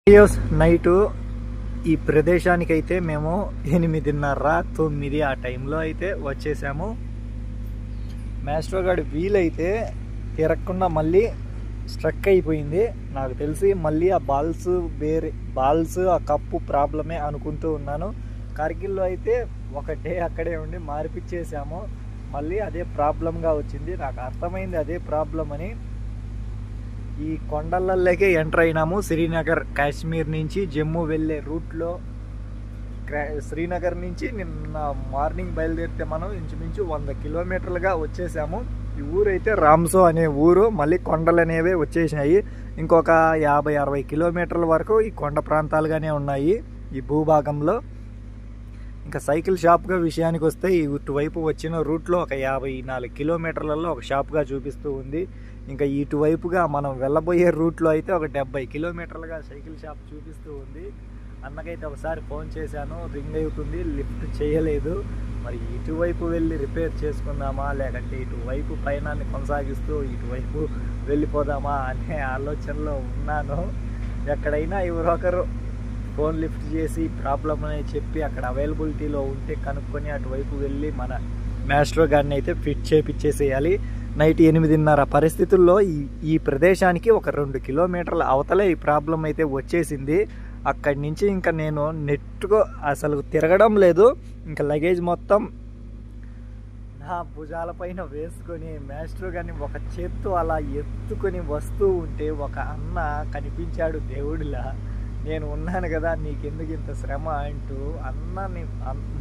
Night ఈ ప్రదేశానికి అయితే మేము 8:30 9 ఆ టైంలో అయితే వచ్చేసాము. మాస్టర్ గాడి వీల్ అయితే తిరగకుండా మళ్ళీ స్ట్రక్ అయిపోయింది. నాకు తెలిసి మళ్ళీ ఆ బాల్స్ ఆ కప్పు ప్రాబ్లమే అనుకుంటూ ఉన్నాను. కార్గిల్లో అయితే ఒక డే అక్కడే ఉండి మార్పిచ్చేసాము. మళ్ళీ అదే ప్రాబ్లంగా వచ్చింది. నాకు అర్థమైంది అదే ప్రాబ్లం అని. ఈ కొండలలోకే ఎంటర్ అయినాము. శ్రీనగర్ కాశ్మీర్ నుంచి జమ్మూ వెళ్ళే రూట్లో శ్రీనగర్ నుంచి నిన్న మార్నింగ్ బయలుదేరితే మనం ఇంచుమించు 100 కిలోమీటర్లుగా వచ్చేసాము. ఈ ఊరు అయితే రామ్సో అనే ఊరు. మళ్ళీ కొండలు అనేవి వచ్చేసినాయి. ఇంకొక 50-60 కిలోమీటర్ల వరకు ఈ కొండ ప్రాంతాలుగానే ఉన్నాయి ఈ భూభాగంలో. ఇంకా సైకిల్ షాప్గా విషయానికి వస్తే ఇటువైపు వచ్చిన రూట్లో ఒక 54 కిలోమీటర్లలో ఒక షాప్గా చూపిస్తూ ఉంది. ఇంకా ఇటువైపుగా మనం వెళ్ళబోయే రూట్లో అయితే ఒక 70 కిలోమీటర్లుగా సైకిల్ షాప్ చూపిస్తూ ఉంది. అన్నకైతే ఒకసారి ఫోన్ చేశాను, రింగ్ అవుతుంది, లిఫ్ట్ చేయలేదు. మరి ఇటువైపు వెళ్ళి రిపేర్ చేసుకుందామా లేకంటే ఇటువైపు పయనాన్ని కొనసాగిస్తూ ఇటువైపు వెళ్ళిపోదామా అనే ఆలోచనలో ఉన్నాను. ఎక్కడైనా ఎవరొకరు ఫోన్ లిఫ్ట్ చేసి ప్రాబ్లం అనేది చెప్పి అక్కడ అవైలబిలిటీలో ఉంటే కనుక్కొని అటువైపు వెళ్ళి మన మాస్టర్ గారిని అయితే ఫిట్ చేపించేసేయాలి. నైట్ 8:30 పరిస్థితుల్లో ఈ ప్రదేశానికి ఒక 2 కిలోమీటర్ల అవతలే ఈ ప్రాబ్లం అయితే వచ్చేసింది. అక్కడి నుంచి ఇంకా నేను నెట్గా అసలు తిరగడం లేదు. ఇంకా లగేజ్ మొత్తం నా భుజాలపైన వేసుకొని మాస్టర్ గారిని ఒక చేత్తో అలా ఎత్తుకొని వస్తూ ఉంటే ఒక అన్న కనిపించాడు దేవుడిలా. నేను ఉన్నాను కదా, నీకెందుకు ఇంత శ్రమ అంటూ అన్నని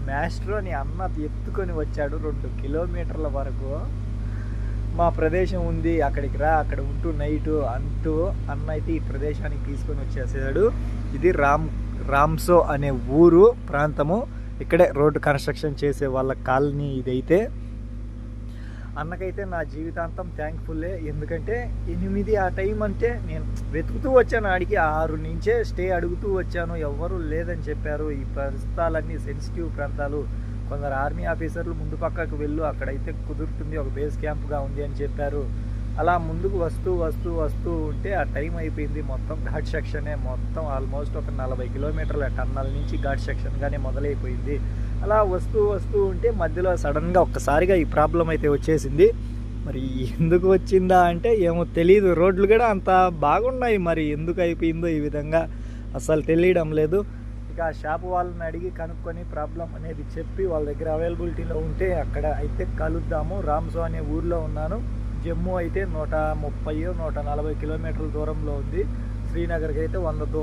మాస్టర్ అని అన్న ఎత్తుకొని వచ్చాడు. 2 కిలోమీటర్ల వరకు మా ప్రదేశం ఉంది, అక్కడికి రా, అక్కడ ఉంటూ నైటు అంటూ అన్న అయితే ఈ ప్రదేశానికి తీసుకొని వచ్చేసాడు. ఇది రామ్సో అనే ఊరు ప్రాంతము. ఇక్కడే రోడ్డు కన్స్ట్రక్షన్ చేసే వాళ్ళ కాలనీ ఇదైతే. అన్నకైతే నా జీవితాంతం థ్యాంక్ఫుల్లే. ఎందుకంటే 8 ఆ టైం అంటే నేను వెతుకుతూ వచ్చాను. ఆడికి 6 నుంచే స్టే అడుగుతూ వచ్చాను. ఎవ్వరూ లేదని చెప్పారు. ఈ ప్రాంతాలన్నీ సెన్సిటివ్ ప్రాంతాలు, కొందరు ఆర్మీ ఆఫీసర్లు ముందు పక్కకు వెళ్ళు, అక్కడైతే కుదురుతుంది, ఒక బేస్ క్యాంప్గా ఉంది అని చెప్పారు. అలా ముందుకు వస్తూ ఉంటే ఆ టైం అయిపోయింది. మొత్తం ఘాట్ సెక్షనే, మొత్తం ఆల్మోస్ట్ ఒక 40 కిలోమీటర్ల టన్నల్ నుంచి ఘాట్ సెక్షన్గానే మొదలైపోయింది. అలా వస్తూ ఉంటే మధ్యలో సడన్గా ఒక్కసారిగా ఈ ప్రాబ్లం అయితే వచ్చేసింది. మరి ఎందుకు వచ్చిందా అంటే ఏమో తెలియదు. రోడ్లు కూడా అంత బాగున్నాయి, మరి ఎందుకు అయిపోయిందో ఈ విధంగా అస్సలు తెలియడం లేదు. ఇక షాప్ వాళ్ళని అడిగి కనుక్కొని ప్రాబ్లం అనేది చెప్పి వాళ్ళ దగ్గర అవైలబిలిటీలో ఉంటే అక్కడ అయితే కలుద్దాము. రామ్సో అనే ఊర్లో ఉన్నాను. జమ్మూ అయితే 130-140 కిలోమీటర్ల దూరంలో ఉంది. శ్రీనగర్కి అయితే 100